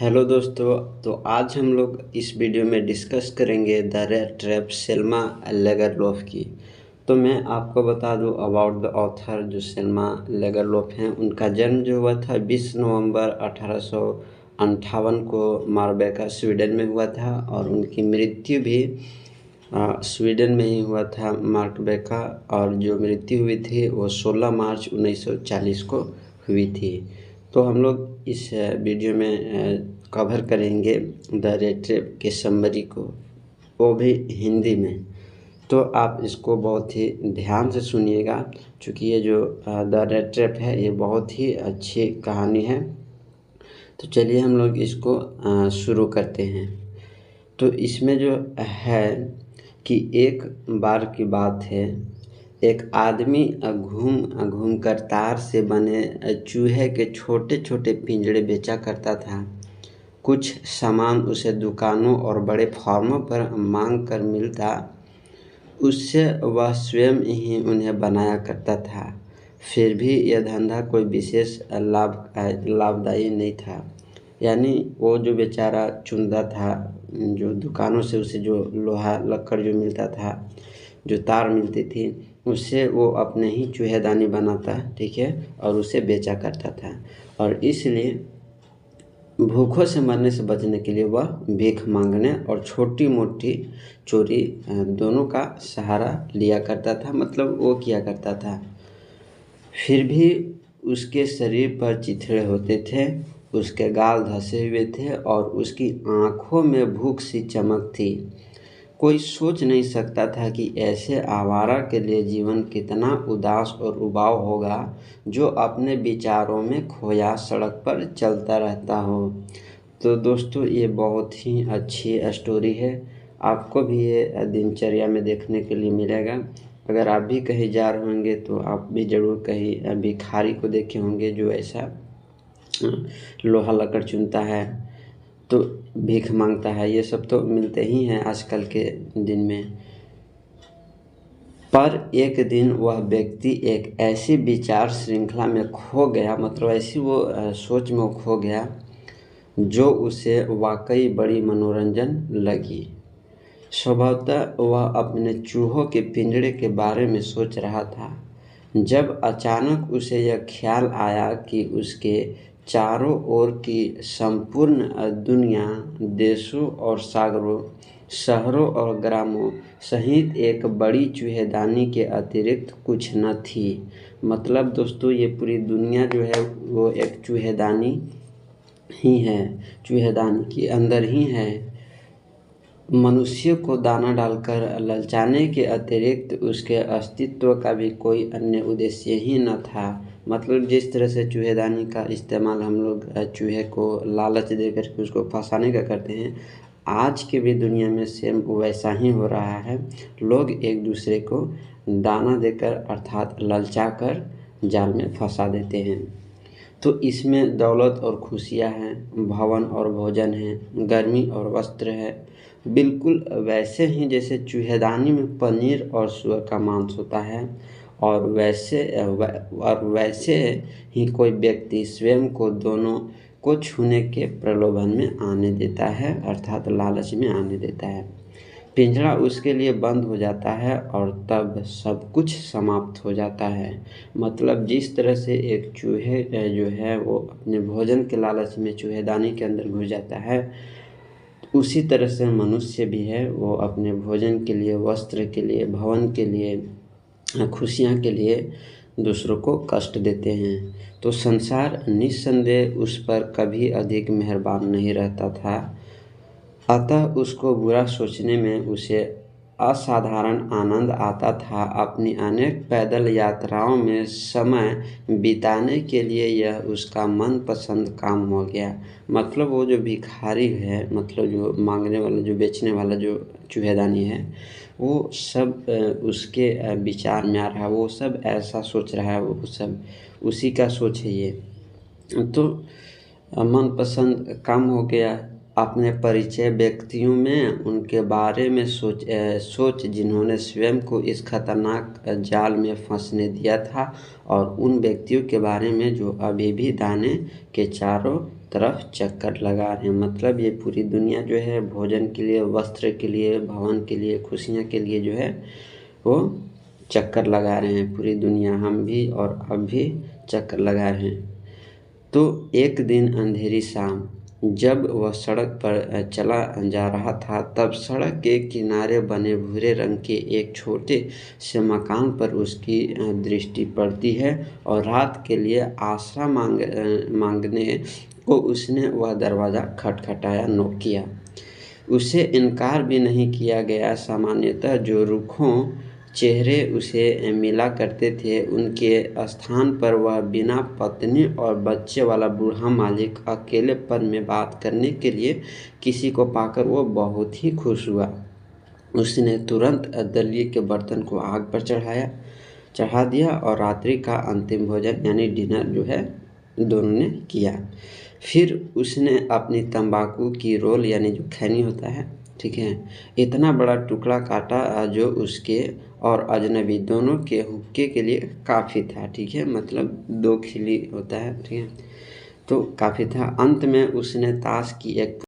Hello दोस्तों। तो आज हम लोग इस वीडियो में डिस्कस करेंगे द रेड ट्रैप सेल्मा लेगरलोफ की। तो मैं आपको बता दूं अबाउट द ऑथर। जो सेल्मा लेगरलोफ हैं, उनका जन्म जो हुआ था 20 नवंबर 1858 को मारबेका स्वीडन में हुआ था, और उनकी मृत्यु भी स्वीडन में ही हुआ था, मार्कबेका। और जो मृत्यु हुई थी वो 16 मार्च 1940 को हुई थी। तो हम लोग इस वीडियो में कवर करेंगे द रेड ट्रैप के समरी को, वो भी हिंदी में। तो आप इसको बहुत ही ध्यान से सुनिएगा, क्योंकि ये जो द रेड ट्रैप है ये बहुत ही अच्छी कहानी है। तो चलिए हम लोग इसको शुरू करते हैं। तो इसमें जो है कि एक बार की बात है, एक आदमी घूम घूम कर तार से बने चूहे के छोटे छोटे पिंजड़े बेचा करता था। कुछ सामान उसे दुकानों और बड़े फार्मों पर मांग कर मिलता, उससे वह स्वयं ही उन्हें बनाया करता था। फिर भी यह धंधा कोई विशेष लाभदायी नहीं था। यानी वो जो बेचारा चुनता था, जो दुकानों से उसे जो लोहा लक्कड़ जो मिलता था, जो तार मिलती थी, उससे वो अपने ही चूहेदानी बनाता, ठीक है, और उसे बेचा करता था। और इसलिए भूखों से मरने से बचने के लिए वह भीख मांगने और छोटी मोटी चोरी दोनों का सहारा लिया करता था, मतलब वो किया करता था। फिर भी उसके शरीर पर चिथड़े होते थे, उसके गाल धंसे हुए थे और उसकी आँखों में भूख सी चमक थी। कोई सोच नहीं सकता था कि ऐसे आवारा के लिए जीवन कितना उदास और उबाऊ होगा, जो अपने विचारों में खोया सड़क पर चलता रहता हो। तो दोस्तों, ये बहुत ही अच्छी स्टोरी है। आपको भी ये दिनचर्या में देखने के लिए मिलेगा। अगर आप भी कहीं जा रहे होंगे तो आप भी ज़रूर कहीं भिखारी को देखे होंगे, जो ऐसा लोहा लकड़ चुनता है, तो भीख मांगता है। ये सब तो मिलते ही हैं आजकल के दिन में। पर एक दिन वह व्यक्ति एक ऐसी विचार श्रृंखला में खो गया, मतलब ऐसी वो सोच में वो खो गया, जो उसे वाकई बड़ी मनोरंजन लगी। स्वभावतः वह अपने चूहों के पिंजड़े के बारे में सोच रहा था, जब अचानक उसे यह ख्याल आया कि उसके चारों ओर की संपूर्ण दुनिया, देशों और सागरों, शहरों और ग्रामों सहित एक बड़ी चूहेदानी के अतिरिक्त कुछ न थी। मतलब दोस्तों, ये पूरी दुनिया जो है वो एक चूहेदानी ही है, चूहेदानी के अंदर ही है। मनुष्य को दाना डालकर ललचाने के अतिरिक्त उसके अस्तित्व का भी कोई अन्य उद्देश्य ही न था। मतलब जिस तरह से चूहेदानी का इस्तेमाल हम लोग चूहे को लालच देकर के उसको फंसाने का करते हैं, आज के भी दुनिया में सेम वैसा ही हो रहा है। लोग एक दूसरे को दाना देकर अर्थात ललचा कर जाल में फंसा देते हैं। तो इसमें दौलत और खुशियाँ हैं, भवन और भोजन है, गर्मी और वस्त्र है, बिल्कुल वैसे ही जैसे चूहेदानी में पनीर और सूअर का मांस होता है। और वैसे ही कोई व्यक्ति स्वयं को दोनों को छूने के प्रलोभन में आने देता है, अर्थात लालच में आने देता है। पिंजरा उसके लिए बंद हो जाता है और तब सब कुछ समाप्त हो जाता है। मतलब जिस तरह से एक चूहे जो है वो अपने भोजन के लालच में चूहेदानी के अंदर घुस जाता है, उसी तरह से मनुष्य भी है, वो अपने भोजन के लिए, वस्त्र के लिए, भवन के लिए, खुशियाँ के लिए दूसरों को कष्ट देते हैं। तो संसार निस्संदेह उस पर कभी अधिक मेहरबान नहीं रहता था। अतः उसको बुरा सोचने में उसे असाधारण आनंद आता था। अपनी अनेक पैदल यात्राओं में समय बिताने के लिए यह उसका मनपसंद काम हो गया। मतलब वो जो भिखारी है, मतलब जो मांगने वाला, जो बेचने वाला जो चूहेदानी है, वो सब उसके विचार में आ रहा है, वो सब ऐसा सोच रहा है, वो सब उसी का सोच है ये। तो मनपसंद काम हो गया। अपने परिचय व्यक्तियों में उनके बारे में सोच जिन्होंने स्वयं को इस खतरनाक जाल में फंसने दिया था, और उन व्यक्तियों के बारे में जो अभी भी दाने के चारों तरफ चक्कर लगा रहे हैं। मतलब ये पूरी दुनिया जो है भोजन के लिए, वस्त्र के लिए, भवन के लिए, खुशियाँ के लिए जो है वो चक्कर लगा रहे हैं। पूरी दुनिया, हम भी और अब भी चक्कर लगा रहे हैं। तो एक दिन अंधेरी शाम जब वह सड़क पर चला जा रहा था, तब सड़क के किनारे बने भूरे रंग के एक छोटे से मकान पर उसकी दृष्टि पड़ती है और रात के लिए आसरा मांगने को उसने वह दरवाज़ा खटखटाया, नॉक किया। उसे इनकार भी नहीं किया गया। सामान्यतः जो रुखों चेहरे उसे मिला करते थे, उनके स्थान पर वह बिना पत्नी और बच्चे वाला बूढ़ा मालिक अकेलेपन में बात करने के लिए किसी को पाकर वो बहुत ही खुश हुआ। उसने तुरंत दलिए के बर्तन को आग पर चढ़ा दिया और रात्रि का अंतिम भोजन यानी डिनर जो है दोनों ने किया। फिर उसने अपनी तंबाकू की रोल यानी जो खैनी होता है, ठीक है, इतना बड़ा टुकड़ा काटा जो उसके और अजनबी दोनों के हुक्के के लिए काफ़ी था। ठीक है, मतलब 2 खिली होता है, ठीक है, तो काफ़ी था। अंत में उसने ताश की एक